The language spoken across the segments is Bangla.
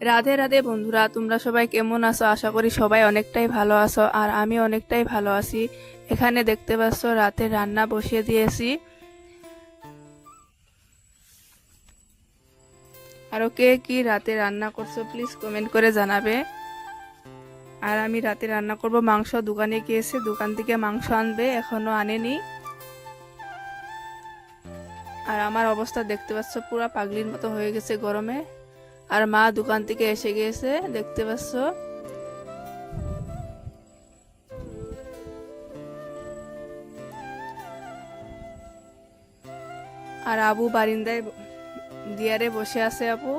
রাধে রাধে বন্ধুরা, তোমরা সবাই কেমন আছো? আশা করি সবাই অনেকটাই ভালো আছো, আর আমি অনেকটাই ভালো আছি। এখানে দেখতে পাচ্ছ রাতে রান্না বসিয়ে দিয়েছি। আরো কে কি রাতে রান্না করছো প্লিজ কমেন্ট করে জানাবে। আর আমি রাতে রান্না করব মাংস। দোকানে গিয়েছে, দোকান থেকে মাংস আনবে, এখনো আনেনি। আর আমার অবস্থা দেখতে পাচ্ছ, পুরো পাগলির মতো হয়ে গেছে গরমে। আর মা দোকান থেকে এসে গিয়েছে, দেখতে পাচ্ছ। আর আবু বারিন্দায় দিয়ারে বসে আছে। আপু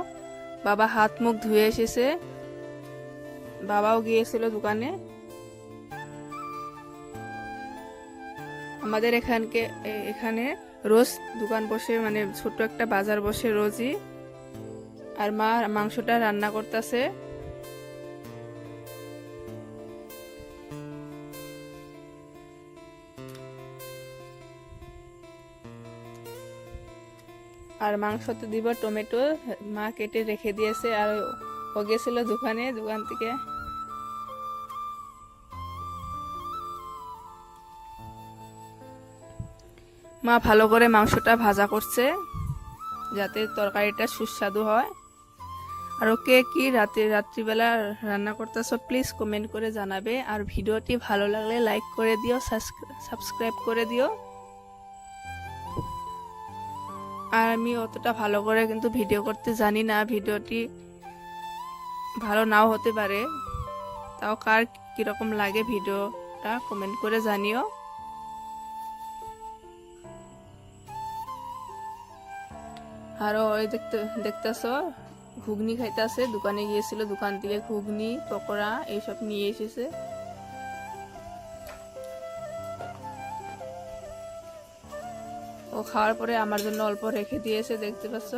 বাবা হাত মুখ ধুয়ে এসেছে, বাবাও গিয়েছিল দোকানে। আমাদের এখানে রোজ দোকান বসে, মানে ছোট একটা বাজার বসে রোজই। আর মা মাংসটা রান্না করতেছে। আর মাংসতে দিব টমেটো, মা কেটে রেখে দিয়েছে। আর ও গেছিল দোকানে, দোকান থেকে। মা ভালো করে মাংসটা ভাজা করছে যাতে তরকারিটা সুস্বাদু হয়। আর কে কি রাত্রিবেলা রান্না করতেছো প্লিজ কমেন্ট করে জানাবে। আর ভিডিওটি ভালো লাগলে লাইক করে দিও, সাবস্ক্রাইব করে দিও। আর আমি অতটা ভালো করে কিন্তু ভিডিও করতে জানি না, ভিডিওটি ভালো নাও হতে পারে। তাও কার কিরকম লাগে ভিডিওটা কমেন্ট করে জানিও। আরো ওই দেখতেছ ঘুগনি খাইতেছে, দোকানে গিয়েছিল, দোকান থেকে ঘুগনি পকোড়া এইসব নিয়ে এসেছে। ও খাওয়ার পরে আমার জন্য অল্প রেখে দিয়েছে, দেখতে পাচ্ছ।